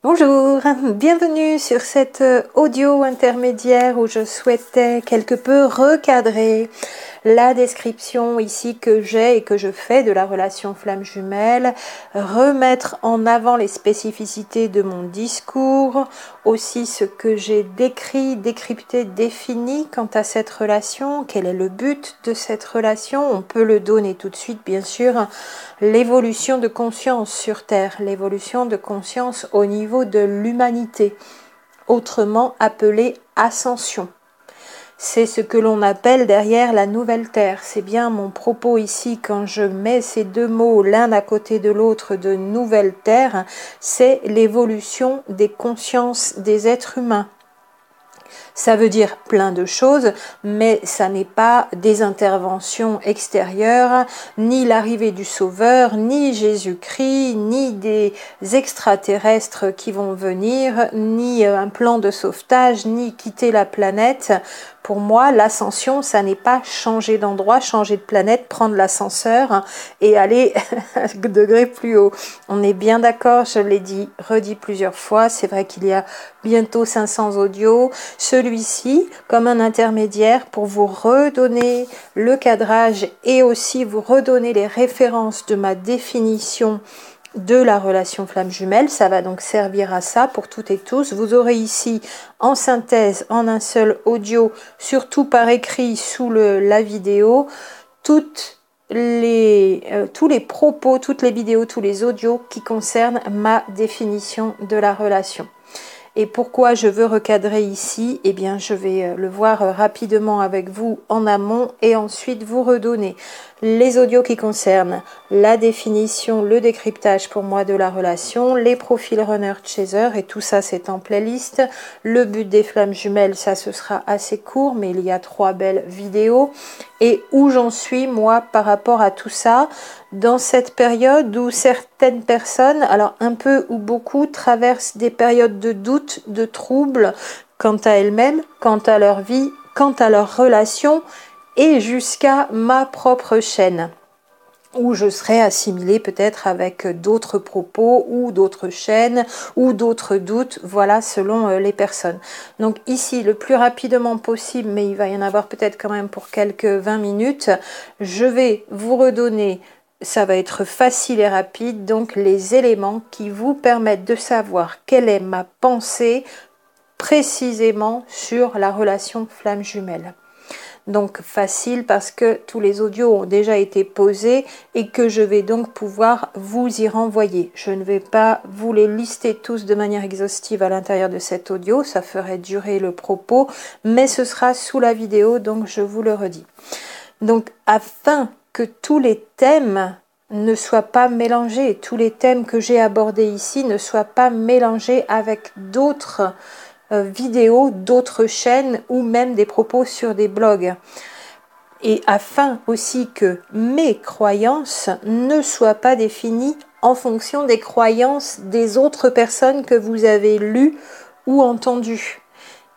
Bonjour, bienvenue sur cet audio intermédiaire où je souhaitais quelque peu recadrer la description ici que j'ai et que je fais de la relation flamme jumelle, remettre en avant les spécificités de mon discours, aussi ce que j'ai décrit, décrypté, défini quant à cette relation, quel est le but de cette relation, on peut le donner tout de suite bien sûr, l'évolution de conscience sur Terre, l'évolution de conscience au niveau de l'humanité, autrement appelée ascension. C'est ce que l'on appelle derrière la nouvelle Terre. C'est bien mon propos ici quand je mets ces deux mots l'un à côté de l'autre de nouvelle Terre, c'est l'évolution des consciences des êtres humains. Ça veut dire plein de choses, mais ça n'est pas des interventions extérieures, ni l'arrivée du Sauveur, ni Jésus-Christ, ni des extraterrestres qui vont venir, ni un plan de sauvetage, ni quitter la planète. Pour moi, l'ascension, ça n'est pas changer d'endroit, changer de planète, prendre l'ascenseur et aller un degré plus haut. On est bien d'accord, je l'ai dit, redit plusieurs fois, c'est vrai qu'il y a bientôt 500 audios. Celui-ci, comme un intermédiaire pour vous redonner le cadrage et aussi vous redonner les références de ma définition de la relation flamme jumelle, ça va donc servir à ça pour toutes et tous. Vous aurez ici en synthèse, en un seul audio, surtout par écrit sous la vidéo, tous les propos, toutes les vidéos, tous les audios qui concernent ma définition de la relation. Et pourquoi je veux recadrer ici? Eh bien, je vais le voir rapidement avec vous en amont et ensuite vous redonner les audios qui concernent la définition, le décryptage pour moi de la relation, les profils runner chaser et tout ça c'est en playlist. Le but des flammes jumelles, ça ce sera assez court mais il y a 3 belles vidéos. Et où j'en suis moi par rapport à tout ça dans cette période où certaines personnes, alors un peu ou beaucoup, traversent des périodes de doute, de troubles quant à elles-mêmes, quant à leur vie, quant à leurs relations et jusqu'à ma propre chaîne où je serai assimilée peut-être avec d'autres propos ou d'autres chaînes ou d'autres doutes, voilà, selon les personnes. Donc ici, le plus rapidement possible, mais il va y en avoir peut-être quand même pour quelques 20 minutes, je vais vous redonner, ça va être facile et rapide, donc les éléments qui vous permettent de savoir quelle est ma pensée précisément sur la relation flamme jumelle. Donc facile parce que tous les audios ont déjà été posés et que je vais donc pouvoir vous y renvoyer. Je ne vais pas vous les lister tous de manière exhaustive à l'intérieur de cet audio, ça ferait durer le propos, mais ce sera sous la vidéo, donc je vous le redis. Donc afin que tous les thèmes ne soient pas mélangés, tous les thèmes que j'ai abordés ici ne soient pas mélangés avec d'autres vidéos, d'autres chaînes ou même des propos sur des blogs. Et afin aussi que mes croyances ne soient pas définies en fonction des croyances des autres personnes que vous avez lues ou entendues.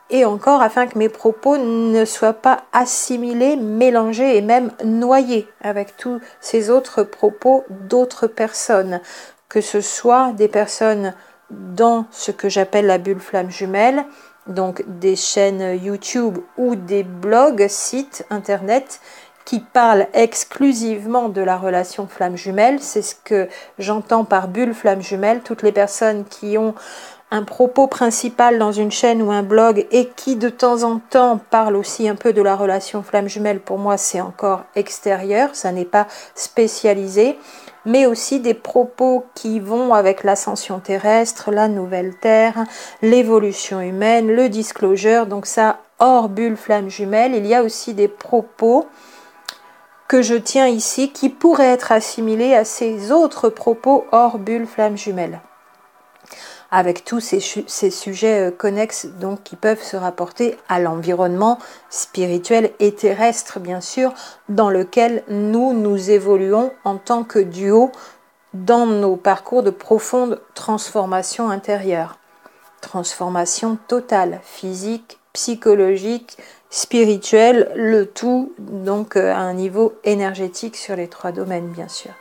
Et encore afin que mes propos ne soient pas assimilés, mélangés et même noyés avec tous ces autres propos d'autres personnes, que ce soit des personnes dans ce que j'appelle la bulle flamme jumelle, donc des chaînes YouTube ou des blogs, sites internet qui parlent exclusivement de la relation flamme jumelle. C'est ce que j'entends par bulle flamme jumelle. Toutes les personnes qui ont un propos principal dans une chaîne ou un blog et qui de temps en temps parlent aussi un peu de la relation flamme jumelle, pour moi c'est encore extérieur, ça n'est pas spécialisé, mais aussi des propos qui vont avec l'ascension terrestre, la nouvelle Terre, l'évolution humaine, le disclosure, donc ça hors bulle flamme jumelle. Il y a aussi des propos que je tiens ici qui pourraient être assimilés à ces autres propos hors bulle flamme jumelle, avec tous ces sujets connexes donc qui peuvent se rapporter à l'environnement spirituel et terrestre bien sûr dans lequel nous évoluons en tant que duo dans nos parcours de profonde transformation intérieure, transformation totale, physique, psychologique, spirituelle, le tout donc à un niveau énergétique sur les 3 domaines bien sûr.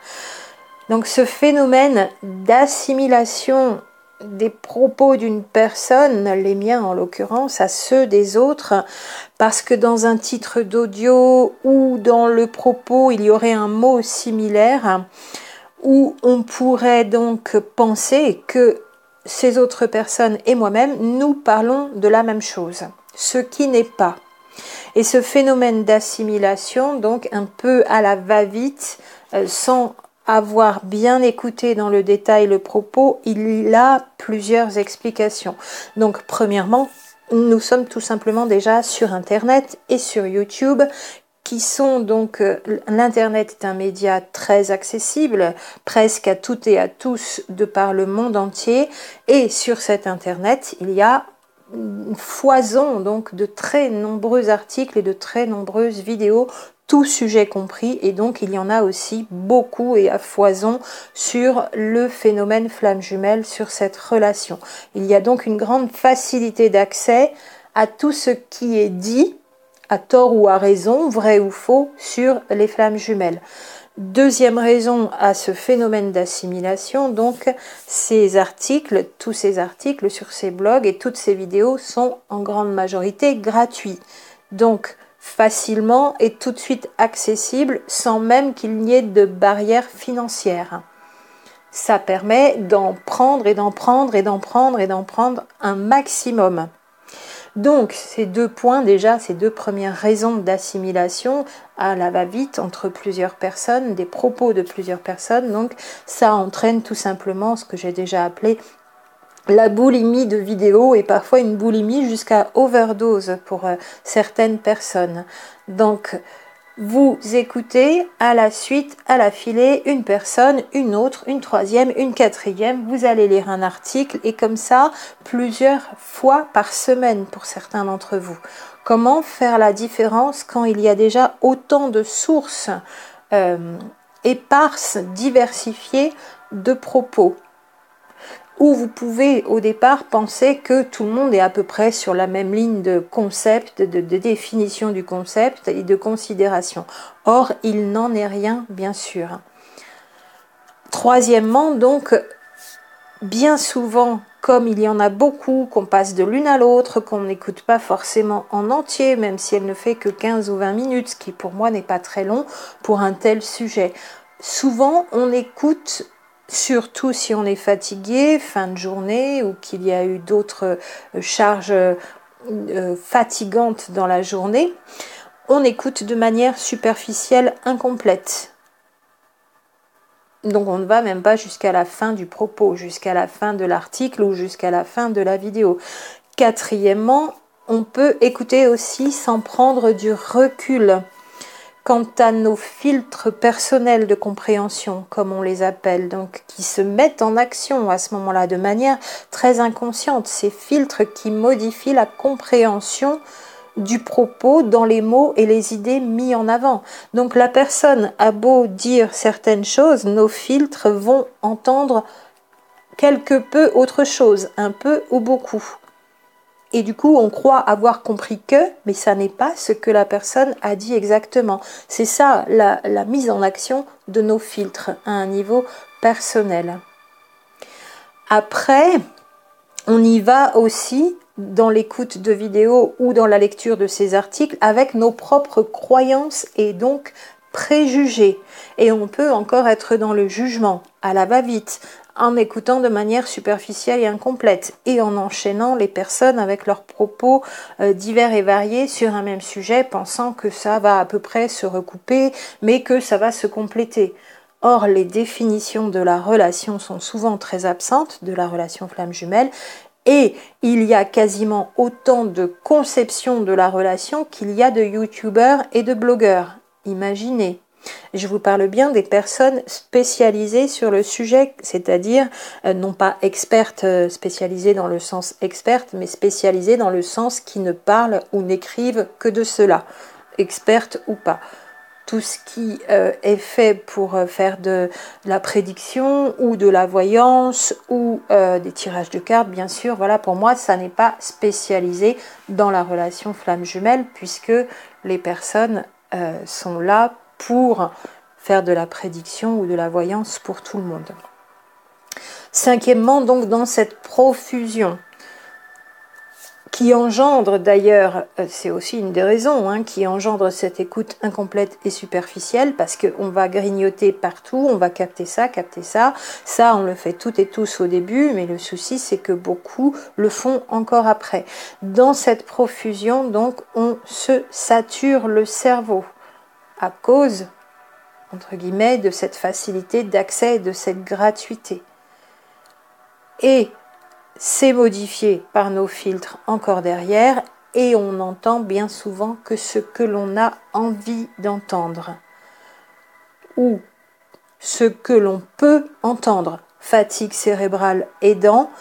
Donc ce phénomène d'assimilation des propos d'une personne, les miens en l'occurrence, à ceux des autres, parce que dans un titre d'audio ou dans le propos, il y aurait un mot similaire, où on pourrait donc penser que ces autres personnes et moi-même, nous parlons de la même chose, ce qui n'est pas. Et ce phénomène d'assimilation, donc un peu à la va-vite, sans avoir bien écouté dans le détail le propos, il a plusieurs explications. Donc premièrement, nous sommes tout simplement déjà sur Internet et sur YouTube, qui sont donc, l'Internet est un média très accessible, presque à toutes et à tous de par le monde entier, et sur cet Internet, il y a une foison donc de très nombreux articles et de très nombreuses vidéos, tout sujet compris, et donc il y en a aussi beaucoup et à foison sur le phénomène flamme jumelle, sur cette relation. Il y a donc une grande facilité d'accès à tout ce qui est dit, à tort ou à raison, vrai ou faux, sur les flammes jumelles. Deuxième raison à ce phénomène d'assimilation, donc ces articles, tous ces articles sur ces blogs et toutes ces vidéos sont en grande majorité gratuits. Donc facilement et tout de suite accessibles sans même qu'il n'y ait de barrière financière. Ça permet d'en prendre et d'en prendre et d'en prendre et d'en prendre un maximum. Donc, ces deux points, déjà, ces deux premières raisons d'assimilation à la va-vite entre plusieurs personnes, des propos de plusieurs personnes, donc ça entraîne tout simplement ce que j'ai déjà appelé la boulimie de vidéos et parfois une boulimie jusqu'à overdose pour certaines personnes. Donc, vous écoutez à la suite, à la filée, une personne, une autre, une troisième, une quatrième, vous allez lire un article et comme ça, plusieurs fois par semaine pour certains d'entre vous. Comment faire la différence quand il y a déjà autant de sources éparses, diversifiées de propos ? Où vous pouvez au départ penser que tout le monde est à peu près sur la même ligne de concept, de définition du concept et de considération. Or, il n'en est rien, bien sûr. Troisièmement, donc, bien souvent, comme il y en a beaucoup, qu'on passe de l'une à l'autre, qu'on n'écoute pas forcément en entier, même si elle ne fait que 15 ou 20 minutes, ce qui pour moi n'est pas très long pour un tel sujet. Souvent, on écoute, surtout si on est fatigué, fin de journée, ou qu'il y a eu d'autres charges fatigantes dans la journée, on écoute de manière superficielle, incomplète. Donc on ne va même pas jusqu'à la fin du propos, jusqu'à la fin de l'article ou jusqu'à la fin de la vidéo. Quatrièmement, on peut écouter aussi sans prendre du recul quant à nos filtres personnels de compréhension, comme on les appelle, donc qui se mettent en action à ce moment-là de manière très inconsciente, ces filtres qui modifient la compréhension du propos dans les mots et les idées mis en avant. Donc la personne a beau dire certaines choses, nos filtres vont entendre quelque peu autre chose, un peu ou beaucoup. Et du coup, on croit avoir compris que, mais ça n'est pas ce que la personne a dit exactement. C'est ça, la mise en action de nos filtres à un niveau personnel. Après, on y va aussi dans l'écoute de vidéos ou dans la lecture de ces articles avec nos propres croyances et donc préjugés. Et on peut encore être dans le jugement, à la va-vite, en écoutant de manière superficielle et incomplète et en enchaînant les personnes avec leurs propos divers et variés sur un même sujet, pensant que ça va à peu près se recouper, mais que ça va se compléter. Or, les définitions de la relation sont souvent très absentes, de la relation flamme jumelle, et il y a quasiment autant de conceptions de la relation qu'il y a de youtubeurs et de blogueurs. Imaginez. Je vous parle bien des personnes spécialisées sur le sujet, c'est-à-dire non pas expertes spécialisées dans le sens experte, mais spécialisées dans le sens qui ne parlent ou n'écrivent que de cela, expertes ou pas. Tout ce qui est fait pour faire de la prédiction ou de la voyance ou des tirages de cartes, bien sûr, voilà, pour moi, ça n'est pas spécialisé dans la relation flamme jumelle puisque les personnes sont là pour faire de la prédiction ou de la voyance pour tout le monde. Cinquièmement, donc, dans cette profusion qui engendre d'ailleurs, c'est aussi une des raisons, hein, qui engendre cette écoute incomplète et superficielle, parce qu'on va grignoter partout, on va capter ça, ça on le fait toutes et tous au début, mais le souci c'est que beaucoup le font encore après. Dans cette profusion, donc, on se sature le cerveau à cause, entre guillemets, de cette facilité d'accès et de cette gratuité. Et c'est modifié par nos filtres encore derrière et on n'entend bien souvent que ce que l'on a envie d'entendre ou ce que l'on peut entendre, fatigue cérébrale aidant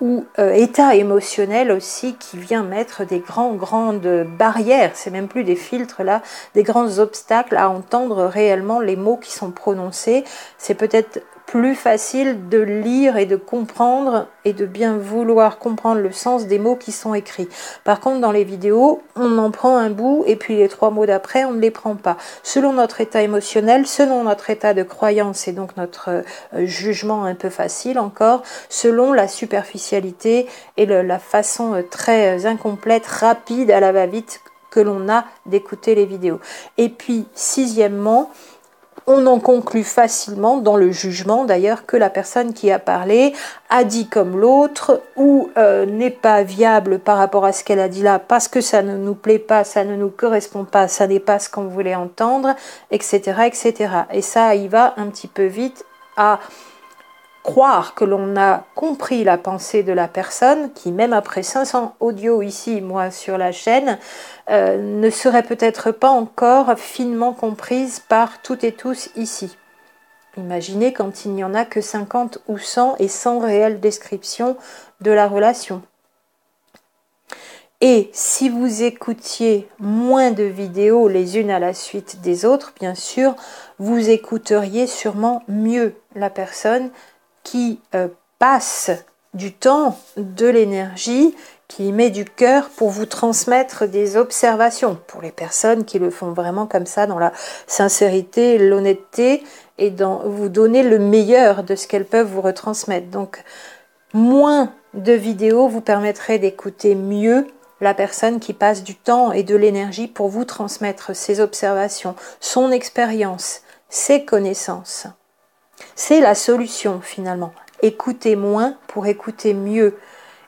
ou état émotionnel aussi qui vient mettre des grandes barrières, c'est même plus des filtres là, des grands obstacles à entendre réellement les mots qui sont prononcés. C'est peut-être plus facile de lire et de comprendre et de bien vouloir comprendre le sens des mots qui sont écrits. Par contre, dans les vidéos, on en prend un bout et puis les 3 mots d'après, on ne les prend pas. Selon notre état émotionnel, selon notre état de croyance et donc notre jugement un peu facile encore, selon la superficialité et la façon très incomplète, rapide, à la va-vite que l'on a d'écouter les vidéos. Et puis, sixièmement, on en conclut facilement dans le jugement d'ailleurs que la personne qui a parlé a dit comme l'autre ou n'est pas viable par rapport à ce qu'elle a dit là parce que ça ne nous plaît pas, ça ne nous correspond pas, ça n'est pas ce qu'on voulait entendre, etc., etc. Et ça y va un petit peu vite à croire que l'on a compris la pensée de la personne qui, même après 500 audios ici, moi, sur la chaîne, ne serait peut-être pas encore finement comprise par toutes et tous ici. Imaginez quand il n'y en a que 50 ou 100 et sans réelle description de la relation. Et si vous écoutiez moins de vidéos les unes à la suite des autres, bien sûr, vous écouteriez sûrement mieux la personne qui passe du temps, de l'énergie, qui met du cœur pour vous transmettre des observations. Pour les personnes qui le font vraiment comme ça, dans la sincérité, l'honnêteté, et dans vous donner le meilleur de ce qu'elles peuvent vous retransmettre. Donc, moins de vidéos vous permettraient d'écouter mieux la personne qui passe du temps et de l'énergie pour vous transmettre ses observations, son expérience, ses connaissances. C'est la solution finalement. Écoutez moins pour écouter mieux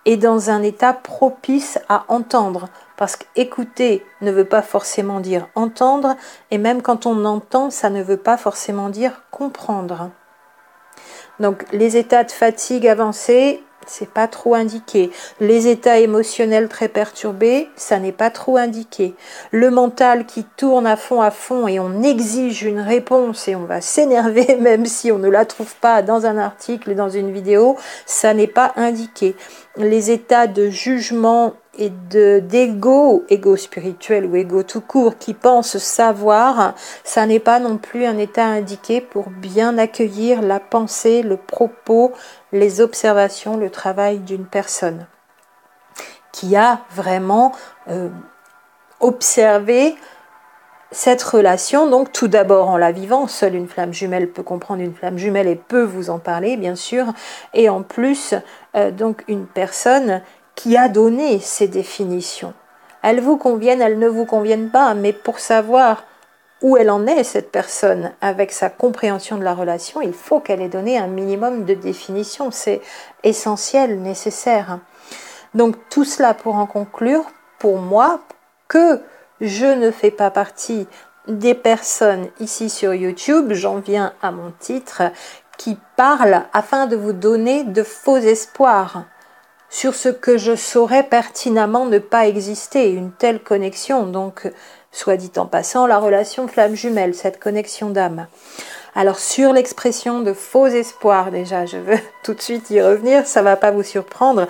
et dans un état propice à entendre. Parce qu'écouter ne veut pas forcément dire entendre et même quand on entend, ça ne veut pas forcément dire comprendre. Donc les états de fatigue avancée, c'est pas trop indiqué. Les états émotionnels très perturbés, ça n'est pas trop indiqué. Le mental qui tourne à fond et on exige une réponse et on va s'énerver même si on ne la trouve pas dans un article, dans une vidéo, ça n'est pas indiqué. Les états de jugement et d'ego, ego spirituel ou ego tout court, qui pense savoir, ça n'est pas non plus un état indiqué pour bien accueillir la pensée, le propos, les observations, le travail d'une personne qui a vraiment observé cette relation, donc tout d'abord en la vivant, seule une flamme jumelle peut comprendre une flamme jumelle et peut vous en parler bien sûr, et en plus donc une personne qui a donné ces définitions. Elles vous conviennent, elles ne vous conviennent pas, mais pour savoir où elle en est cette personne avec sa compréhension de la relation, il faut qu'elle ait donné un minimum de définition, c'est essentiel, nécessaire. Donc tout cela pour en conclure, pour moi, que je ne fais pas partie des personnes ici sur YouTube, j'en viens à mon titre, qui parle afin de vous donner de faux espoirs sur ce que je saurais pertinemment ne pas exister, une telle connexion, donc soit dit en passant, la relation flamme jumelle, cette connexion d'âme. Alors sur l'expression de faux espoirs, déjà je veux tout de suite y revenir, ça ne va pas vous surprendre.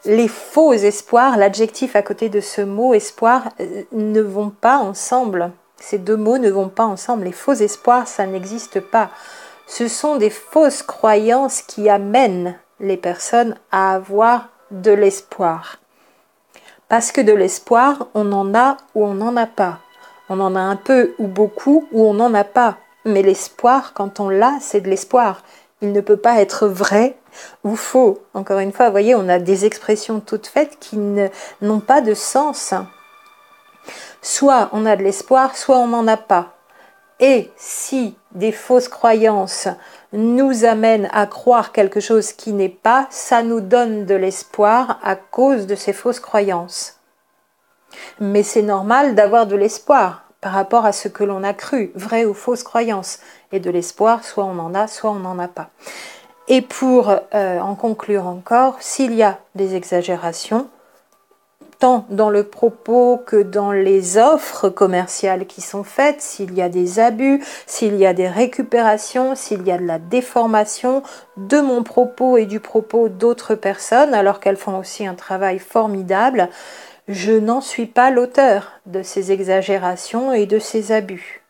Les faux espoirs, l'adjectif à côté de ce mot espoir, ne vont pas ensemble. Ces deux mots ne vont pas ensemble. Les faux espoirs, ça n'existe pas. Ce sont des fausses croyances qui amènent les personnes à avoir de l'espoir. Parce que de l'espoir, on en a ou on n'en a pas. On en a un peu ou beaucoup ou on n'en a pas. Mais l'espoir, quand on l'a, c'est de l'espoir. Il ne peut pas être vrai ou faux. Encore une fois, vous voyez, on a des expressions toutes faites qui n'ont pas de sens. Soit on a de l'espoir, soit on n'en a pas. Et si des fausses croyances nous amènent à croire quelque chose qui n'est pas, ça nous donne de l'espoir à cause de ces fausses croyances. Mais c'est normal d'avoir de l'espoir par rapport à ce que l'on a cru, vraie ou fausse croyance. Et de l'espoir, soit on en a, soit on n'en a pas. Et pour en conclure encore, s'il y a des exagérations, tant dans le propos que dans les offres commerciales qui sont faites, s'il y a des abus, s'il y a des récupérations, s'il y a de la déformation de mon propos et du propos d'autres personnes, alors qu'elles font aussi un travail formidable, je n'en suis pas l'auteur de ces exagérations et de ces abus.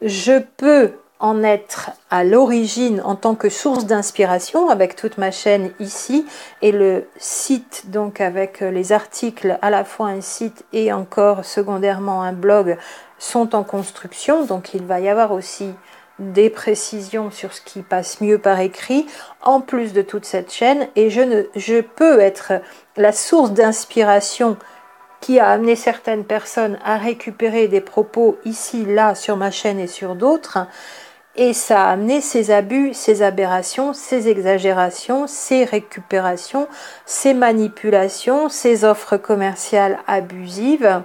Je peux en être à l'origine en tant que source d'inspiration avec toute ma chaîne ici et le site donc avec les articles, à la fois un site et encore secondairement un blog sont en construction, donc il va y avoir aussi des précisions sur ce qui passe mieux par écrit en plus de toute cette chaîne, et je peux être la source d'inspiration qui a amené certaines personnes à récupérer des propos ici, là, sur ma chaîne et sur d'autres. Et ça a amené ces abus, ces aberrations, ces exagérations, ces récupérations, ces manipulations, ces offres commerciales abusives.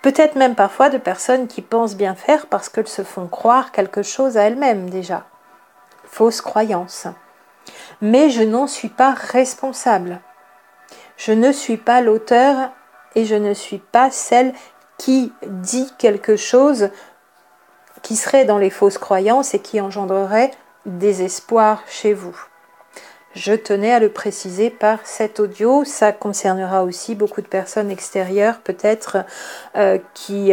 Peut-être même parfois de personnes qui pensent bien faire parce qu'elles se font croire quelque chose à elles-mêmes déjà. Fausse croyance. Mais je n'en suis pas responsable. Je ne suis pas l'auteur et je ne suis pas celle qui dit quelque chose qui serait dans les fausses croyances et qui engendrerait désespoir chez vous. Je tenais à le préciser par cet audio. Ça concernera aussi beaucoup de personnes extérieures peut-être qui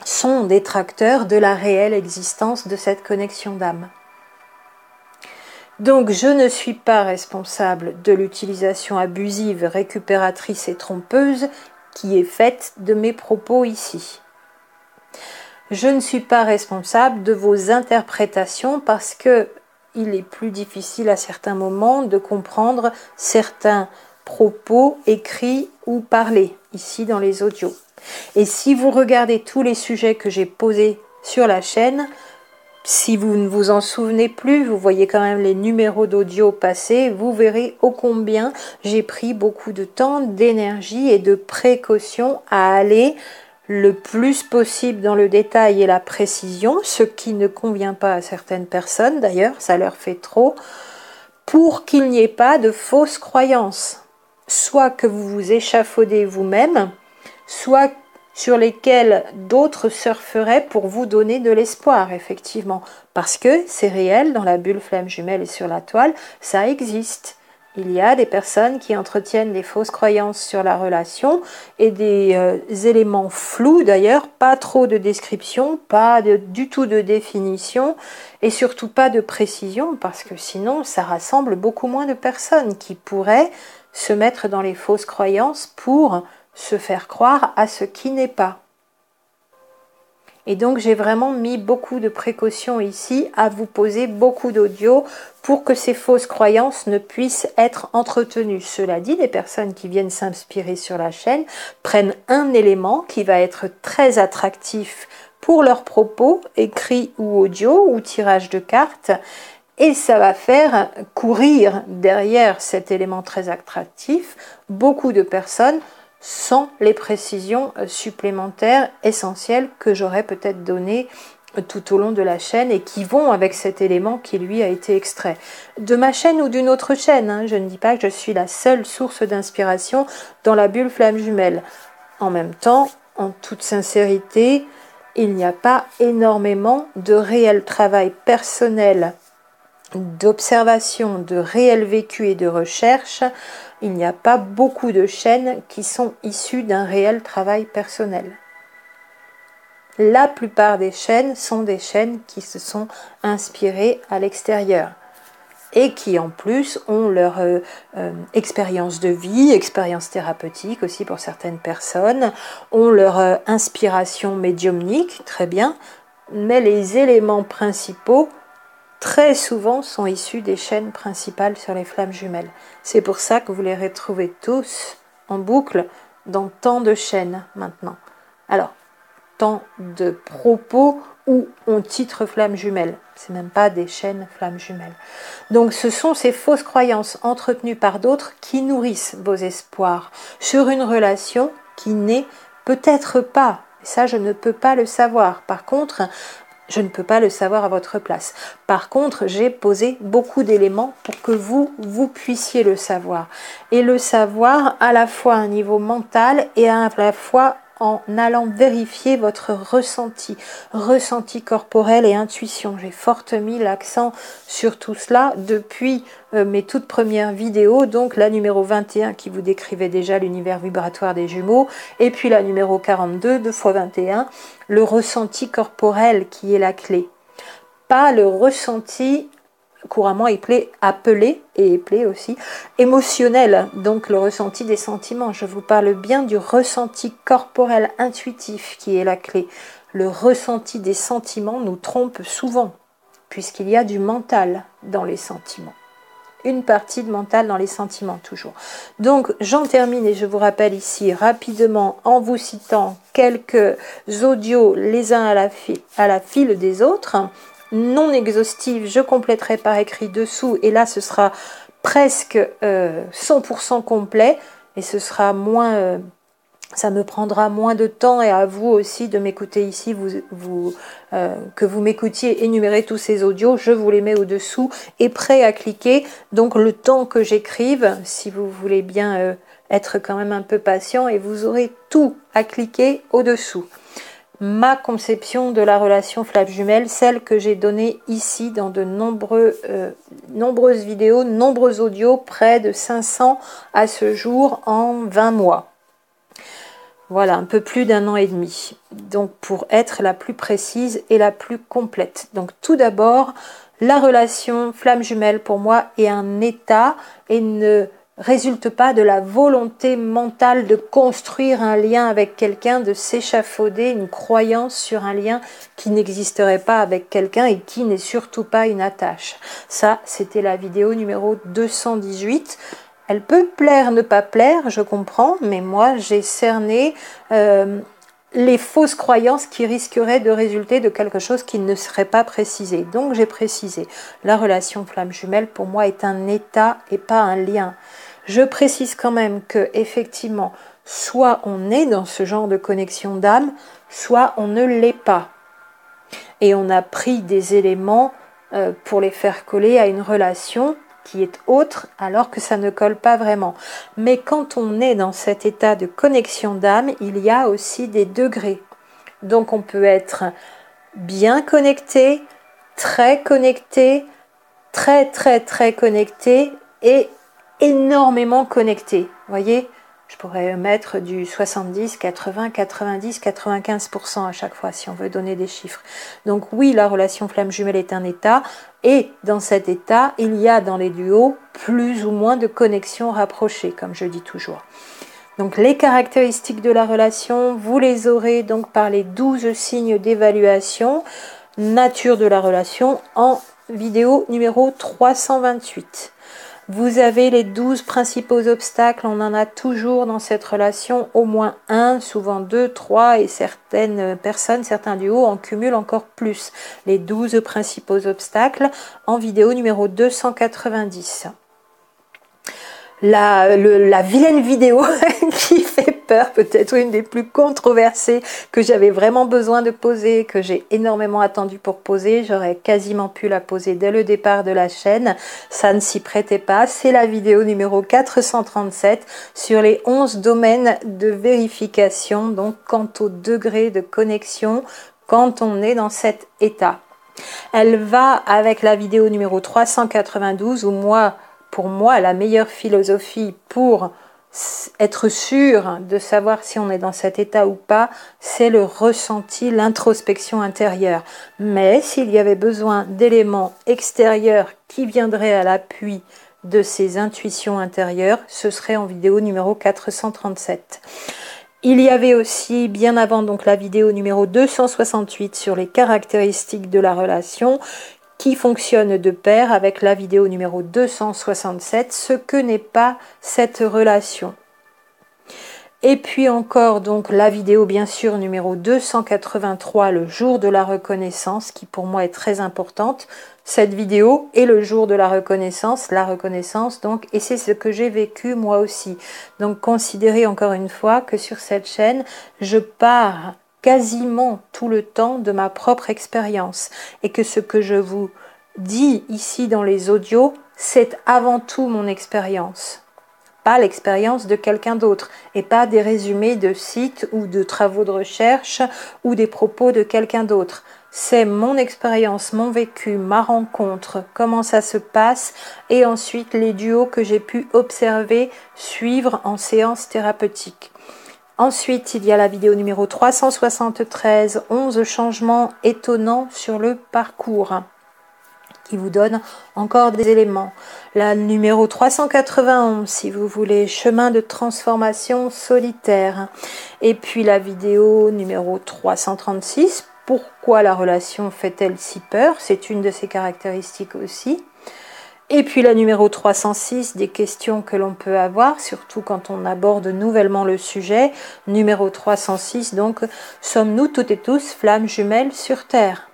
sont détracteurs de la réelle existence de cette connexion d'âme. Donc je ne suis pas responsable de l'utilisation abusive, récupératrice et trompeuse qui est faite de mes propos ici. Je ne suis pas responsable de vos interprétations parce que il est plus difficile à certains moments de comprendre certains propos écrits ou parlés ici dans les audios. Et si vous regardez tous les sujets que j'ai posés sur la chaîne, si vous ne vous en souvenez plus, vous voyez quand même les numéros d'audio passés, vous verrez ô combien j'ai pris beaucoup de temps, d'énergie et de précaution à aller le plus possible dans le détail et la précision, ce qui ne convient pas à certaines personnes d'ailleurs, ça leur fait trop, pour qu'il n'y ait pas de fausses croyances, soit que vous vous échafaudez vous-même, soit sur lesquels d'autres surferaient pour vous donner de l'espoir, effectivement. Parce que c'est réel, dans la bulle flamme jumelle et sur la toile, ça existe. Il y a des personnes qui entretiennent des fausses croyances sur la relation et des éléments flous d'ailleurs, pas trop de description, pas du tout de définition et surtout pas de précision parce que sinon ça rassemble beaucoup moins de personnes qui pourraient se mettre dans les fausses croyances pour se faire croire à ce qui n'est pas. Et donc j'ai vraiment mis beaucoup de précautions ici à vous poser beaucoup d'audio pour que ces fausses croyances ne puissent être entretenues. Cela dit, les personnes qui viennent s'inspirer sur la chaîne prennent un élément qui va être très attractif pour leurs propos, écrits ou audio ou tirage de cartes, et ça va faire courir derrière cet élément très attractif beaucoup de personnes sans les précisions supplémentaires essentielles que j'aurais peut-être données tout au long de la chaîne et qui vont avec cet élément qui lui a été extrait de ma chaîne ou d'une autre chaîne. Je ne dis pas que je suis la seule source d'inspiration dans la bulle flamme jumelle. En même temps, en toute sincérité, il n'y a pas énormément de réel travail personnel, d'observation, de réel vécu et de recherche. Il n'y a pas beaucoup de chaînes qui sont issues d'un réel travail personnel. La plupart des chaînes sont des chaînes qui se sont inspirées à l'extérieur et qui en plus ont leur expérience de vie, expérience thérapeutique aussi pour certaines personnes, ont leur inspiration médiumnique, très bien, mais les éléments principaux très souvent sont issus des chaînes principales sur les flammes jumelles. C'est pour ça que vous les retrouvez tous en boucle dans tant de chaînes maintenant. Alors, tant de propos où on titre flammes jumelles. C'est même pas des chaînes flammes jumelles. Donc ce sont ces fausses croyances entretenues par d'autres qui nourrissent vos espoirs sur une relation qui n'est peut-être pas. Ça, je ne peux pas le savoir. Par contre, je ne peux pas le savoir à votre place. Par contre, j'ai posé beaucoup d'éléments pour que vous puissiez le savoir. Et le savoir à la fois à un niveau mental et à la fois en allant vérifier votre ressenti corporel et intuition. J'ai fort mis l'accent sur tout cela depuis mes toutes premières vidéos, donc la numéro 21 qui vous décrivait déjà l'univers vibratoire des Jumeaux, et puis la numéro 42, 2 x 21, le ressenti corporel qui est la clé. Pas le ressenti couramment appelé aussi émotionnel, donc le ressenti des sentiments. Je vous parle bien du ressenti corporel intuitif qui est la clé. Le ressenti des sentiments nous trompe souvent, puisqu'il y a du mental dans les sentiments. Une partie de mental dans les sentiments toujours. Donc j'en termine et je vous rappelle ici rapidement en vous citant quelques audios les uns à la file des autres. Non exhaustive, je compléterai par écrit dessous et là ce sera presque 100% complet et ce sera moins, ça me prendra moins de temps et à vous aussi de m'écouter ici, que vous m'écoutiez énumérer tous ces audios, je vous les mets au-dessous et prêt à cliquer, donc le temps que j'écrive, si vous voulez bien être quand même un peu patient et vous aurez tout à cliquer au-dessous. Ma conception de la relation flamme jumelle, celle que j'ai donnée ici dans de nombreuses vidéos, nombreux audios, près de 500 à ce jour en 20 mois. Voilà, un peu plus d'1 an et demi. Donc pour être la plus précise et la plus complète. Donc tout d'abord, la relation flamme jumelle pour moi est un état et ne résulte pas de la volonté mentale de construire un lien avec quelqu'un, de s'échafauder une croyance sur un lien qui n'existerait pas avec quelqu'un et qui n'est surtout pas une attache. Ça, c'était la vidéo numéro 218. Elle peut plaire, ne pas plaire, je comprends, mais moi, j'ai cerné les fausses croyances qui risqueraient de résulter de quelque chose qui ne serait pas précisé. Donc, j'ai précisé. La relation flamme jumelle, pour moi, est un état et pas un lien. Je précise quand même que, effectivement, soit on est dans ce genre de connexion d'âme, soit on ne l'est pas. Et on a pris des éléments pour les faire coller à une relation qui est autre, alors que ça ne colle pas vraiment. Mais quand on est dans cet état de connexion d'âme, il y a aussi des degrés. Donc on peut être bien connecté, très connecté et énormément connecté. Vous voyez, je pourrais mettre du 70, 80, 90, 95% à chaque fois si on veut donner des chiffres. Donc oui, la relation flamme jumelle est un état et dans cet état, il y a dans les duos plus ou moins de connexions rapprochées, comme je dis toujours. Donc les caractéristiques de la relation, vous les aurez donc par les 12 signes d'évaluation, nature de la relation en vidéo numéro 328. Vous avez les 12 principaux obstacles, on en a toujours dans cette relation, au moins un, souvent 2, 3 et certaines personnes, certains duos en cumulent encore plus. Les 12 principaux obstacles en vidéo numéro 290. La vilaine vidéo qui fait peur, peut-être une des plus controversées que j'avais vraiment besoin de poser, que j'ai énormément attendu pour poser, j'aurais quasiment pu la poser dès le départ de la chaîne, ça ne s'y prêtait pas, c'est la vidéo numéro 437 sur les 11 domaines de vérification, donc quant au degré de connexion quand on est dans cet état. Elle va avec la vidéo numéro 392 où pour moi, la meilleure philosophie pour être sûr de savoir si on est dans cet état ou pas, c'est le ressenti, l'introspection intérieure. Mais s'il y avait besoin d'éléments extérieurs qui viendraient à l'appui de ces intuitions intérieures, ce serait en vidéo numéro 437. Il y avait aussi, bien avant donc la vidéo numéro 268 sur les caractéristiques de la relation, qui fonctionne de pair avec la vidéo numéro 267, ce que n'est pas cette relation. Et puis encore donc la vidéo bien sûr numéro 283, le jour de la reconnaissance, qui pour moi est très importante. Cette vidéo est le jour de la reconnaissance donc, et c'est ce que j'ai vécu moi aussi. Donc considérez encore une fois que sur cette chaîne, je pars quasiment tout le temps de ma propre expérience et que ce que je vous dis ici dans les audios, c'est avant tout mon expérience. Pas l'expérience de quelqu'un d'autre et pas des résumés de sites ou de travaux de recherche ou des propos de quelqu'un d'autre. C'est mon expérience, mon vécu, ma rencontre, comment ça se passe et ensuite les duos que j'ai pu observer, suivre en séance thérapeutique. Ensuite, il y a la vidéo numéro 373, 11 changements étonnants sur le parcours, qui vous donne encore des éléments. La numéro 391, si vous voulez, chemin de transformation solitaire. Et puis la vidéo numéro 336, pourquoi la relation fait-elle si peur? C'est une de ses caractéristiques aussi. Et puis la numéro 306, des questions que l'on peut avoir, surtout quand on aborde nouvellement le sujet. Numéro 306, donc, sommes-nous toutes et tous flammes jumelles sur Terre?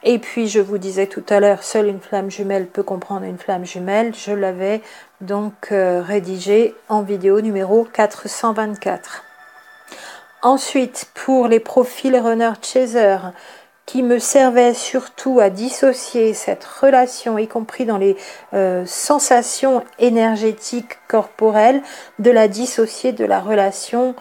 Et puis je vous disais tout à l'heure, seule une flamme jumelle peut comprendre une flamme jumelle. Je l'avais donc rédigé en vidéo numéro 424. Ensuite, pour les profils runner-chaser, qui me servaient surtout à dissocier cette relation, y compris dans les sensations énergétiques corporelles, de la dissocier de la relation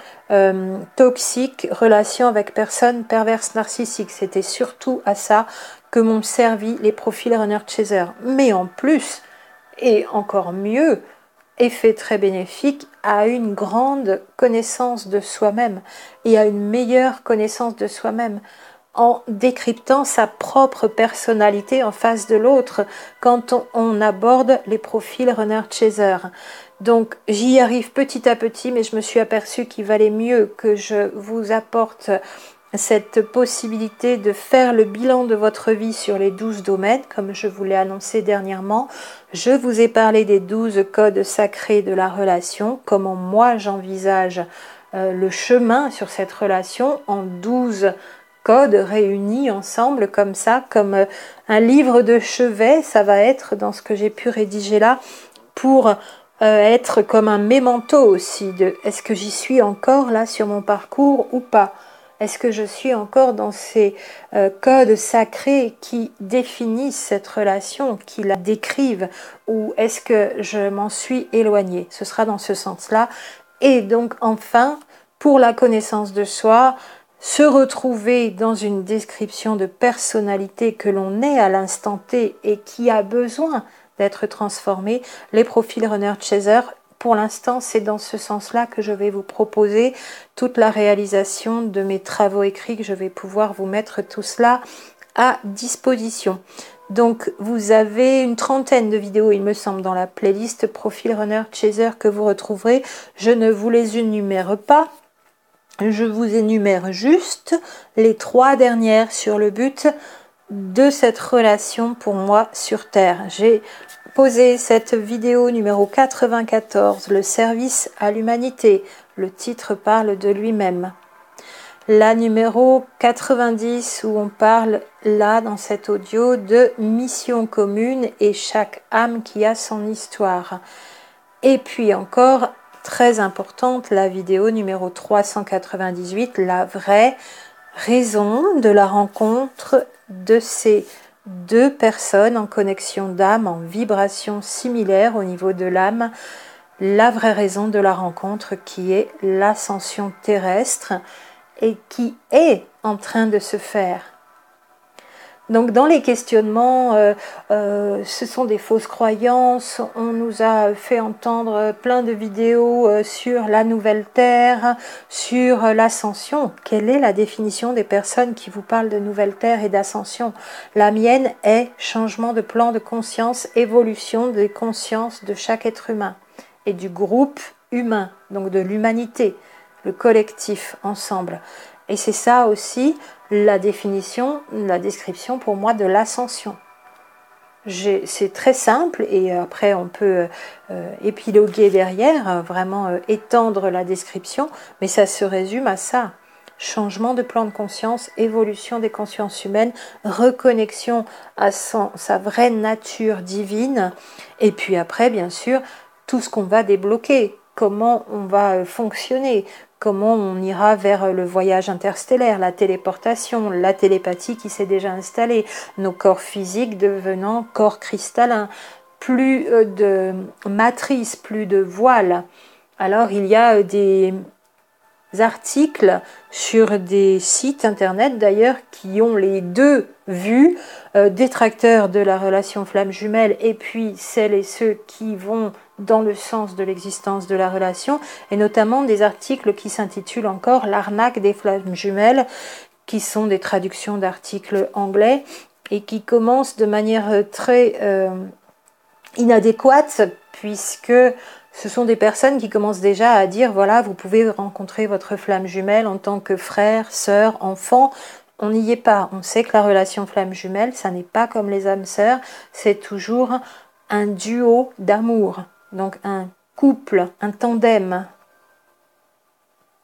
toxique, relation avec personnes perverses narcissiques. C'était surtout à ça que m'ont servi les profils runner-chaser. Mais en plus, et encore mieux, effet très bénéfique, à une grande connaissance de soi-même et à une meilleure connaissance de soi-même, en décryptant sa propre personnalité en face de l'autre quand on aborde les profils runner-chaser. Donc j'y arrive petit à petit, mais je me suis aperçue qu'il valait mieux que je vous apporte cette possibilité de faire le bilan de votre vie sur les 12 domaines, comme je vous l'ai annoncé dernièrement. Je vous ai parlé des 12 codes sacrés de la relation, comment moi j'envisage le chemin sur cette relation en 12 codes réunis ensemble comme ça, comme un livre de chevet. Ça va être dans ce que j'ai pu rédiger là pour être comme un mémento aussi de est-ce que j'y suis encore là sur mon parcours ou pas? Est-ce que je suis encore dans ces codes sacrés qui définissent cette relation, qui la décrivent, ou est-ce que je m'en suis éloignée? Ce sera dans ce sens-là. Et donc enfin, pour la connaissance de soi, se retrouver dans une description de personnalité que l'on est à l'instant T et qui a besoin d'être transformée, les profils runner-chaser, pour l'instant, c'est dans ce sens-là que je vais vous proposer toute la réalisation de mes travaux écrits, que je vais pouvoir vous mettre tout cela à disposition. Donc, vous avez une trentaine de vidéos, il me semble, dans la playlist Profil Runner Chaser que vous retrouverez. Je ne vous les énumère pas. Je vous énumère juste les 3 dernières sur le but de cette relation pour moi sur Terre. J'ai posé cette vidéo numéro 94, le service à l'humanité. Le titre parle de lui-même. La numéro 90 où on parle là dans cet audio de mission commune et chaque âme qui a son histoire. Et puis encore, très importante, la vidéo numéro 398, la vraie raison de la rencontre de ces 2 personnes en connexion d'âme, en vibration similaire au niveau de l'âme, la vraie raison de la rencontre qui est l'ascension terrestre et qui est en train de se faire. Donc dans les questionnements, ce sont des fausses croyances, on nous a fait entendre plein de vidéos sur la nouvelle terre, sur l'ascension. Quelle est la définition des personnes qui vous parlent de nouvelle terre et d'ascension? La mienne est changement de plan de conscience, évolution des consciences de chaque être humain et du groupe humain, donc de l'humanité, le collectif ensemble. Et c'est ça aussi la définition, la description pour moi de l'ascension. c'est très simple et après on peut épiloguer derrière, vraiment étendre la description, mais ça se résume à ça. Changement de plan de conscience, évolution des consciences humaines, reconnexion à sa vraie nature divine, et puis après, bien sûr, tout ce qu'on va débloquer, comment on va fonctionner, comment on ira vers le voyage interstellaire, la téléportation, la télépathie qui s'est déjà installée, nos corps physiques devenant corps cristallins, plus de matrice, plus de voile. Alors il y a des articles sur des sites internet d'ailleurs qui ont les deux vues, détracteurs de la relation flamme jumelle et puis celles et ceux qui vont dans le sens de l'existence de la relation, et notamment des articles qui s'intitulent encore l'arnaque des flammes jumelles, qui sont des traductions d'articles anglais et qui commencent de manière très inadéquate, puisque ce sont des personnes qui commencent déjà à dire, voilà, vous pouvez rencontrer votre flamme jumelle en tant que frère, sœur, enfant. On n'y est pas. On sait que la relation flamme jumelle, ça n'est pas comme les âmes sœurs, c'est toujours un duo d'amour. Donc un couple, un tandem,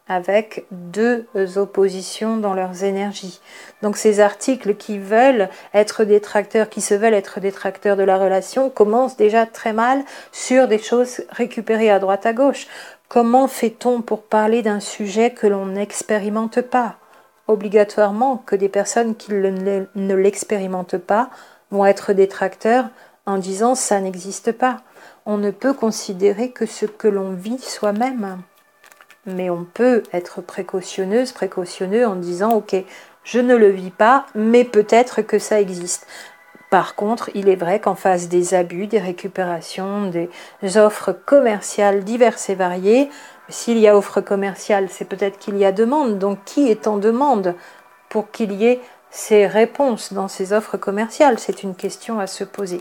avec deux oppositions dans leurs énergies. Donc ces articles qui veulent être détracteurs, qui se veulent être détracteurs de la relation, commencent déjà très mal sur des choses récupérées à droite à gauche. Comment fait-on pour parler d'un sujet que l'on n'expérimente pas? Obligatoirement que des personnes qui ne l'expérimentent pas vont être détracteurs en disant ça n'existe pas. On ne peut considérer que ce que l'on vit soi-même. Mais on peut être précautionneux en disant ok, je ne le vis pas, mais peut-être que ça existe. Par contre, il est vrai qu'en face des abus, des récupérations, des offres commerciales diverses et variées, s'il y a offre commerciale, c'est peut-être qu'il y a demande. Donc qui est en demande pour qu'il y ait ces réponses dans ces offres commerciales? C'est une question à se poser.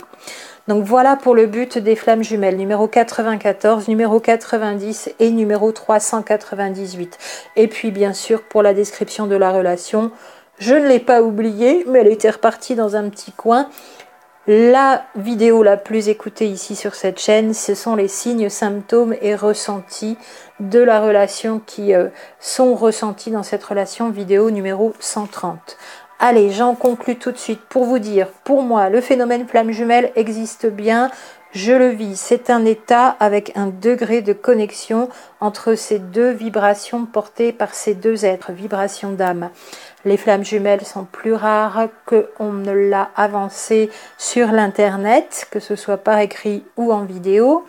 Donc voilà pour le but des flammes jumelles, numéro 94, numéro 90 et numéro 398. Et puis bien sûr pour la description de la relation, je ne l'ai pas oubliée, mais elle était repartie dans un petit coin. La vidéo la plus écoutée ici sur cette chaîne, ce sont les signes, symptômes et ressentis de la relation qui sont ressentis dans cette relation, vidéo numéro 130. Allez, j'en conclus tout de suite pour vous dire, pour moi, le phénomène flamme jumelle existe bien, je le vis. C'est un état avec un degré de connexion entre ces deux vibrations portées par ces deux êtres, vibrations d'âme. Les flammes jumelles sont plus rares qu'on ne l'a avancé sur l'internet, que ce soit par écrit ou en vidéo.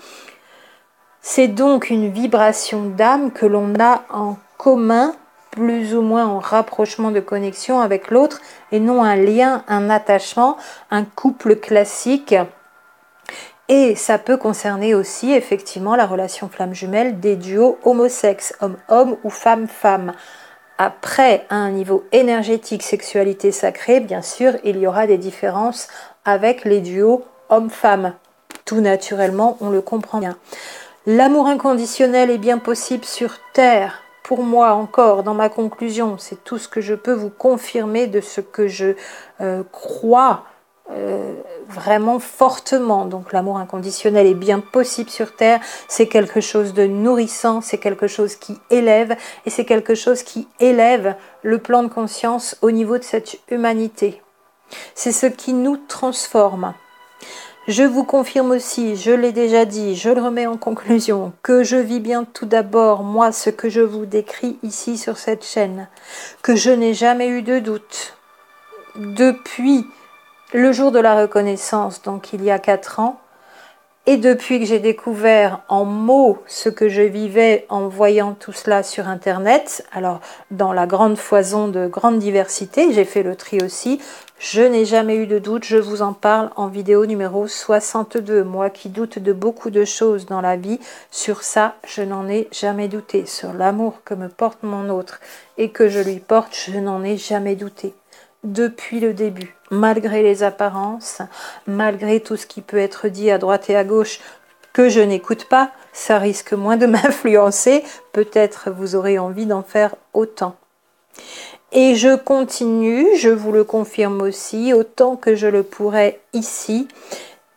C'est donc une vibration d'âme que l'on a en commun, plus ou moins en rapprochement de connexion avec l'autre, et non un lien, un attachement, un couple classique. Et ça peut concerner aussi effectivement la relation flamme jumelle des duos homosexes, homme-homme ou femme-femme. Après, à un niveau énergétique, sexualité sacrée, bien sûr, il y aura des différences avec les duos homme-femme. Tout naturellement, on le comprend bien. L'amour inconditionnel est bien possible sur Terre. Pour moi, encore, dans ma conclusion, c'est tout ce que je peux vous confirmer de ce que je crois vraiment fortement. Donc l'amour inconditionnel est bien possible sur Terre, c'est quelque chose de nourrissant, c'est quelque chose qui élève, et c'est quelque chose qui élève le plan de conscience au niveau de cette humanité. C'est ce qui nous transforme. Je vous confirme aussi, je l'ai déjà dit, je le remets en conclusion, que je vis bien tout d'abord, moi, ce que je vous décris ici sur cette chaîne, que je n'ai jamais eu de doute depuis le jour de la reconnaissance, donc il y a 4 ans, et depuis que j'ai découvert en mots ce que je vivais en voyant tout cela sur Internet, alors dans la grande foison de grande diversité, j'ai fait le tri aussi, je n'ai jamais eu de doute, je vous en parle en vidéo numéro 62. Moi qui doute de beaucoup de choses dans la vie, sur ça, je n'en ai jamais douté. Sur l'amour que me porte mon autre et que je lui porte, je n'en ai jamais douté. Depuis le début, malgré les apparences, malgré tout ce qui peut être dit à droite et à gauche que je n'écoute pas, ça risque moins de m'influencer, peut-être vous aurez envie d'en faire autant. Et je continue, je vous le confirme aussi, autant que je le pourrai ici,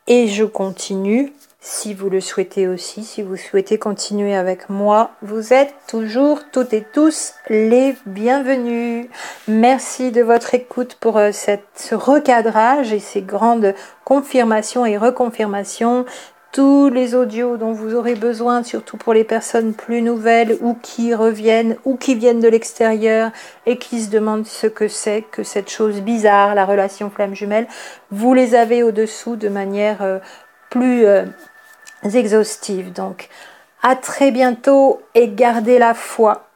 Et je continue. Si vous le souhaitez aussi, si vous souhaitez continuer avec moi, vous êtes toujours toutes et tous les bienvenus. Merci de votre écoute pour ce recadrage et ces grandes confirmations et reconfirmations. Tous les audios dont vous aurez besoin, surtout pour les personnes plus nouvelles ou qui reviennent ou qui viennent de l'extérieur et qui se demandent ce que c'est que cette chose bizarre, la relation flamme jumelle, vous les avez au-dessous de manière plus exhaustive. Donc, à très bientôt et gardez la foi.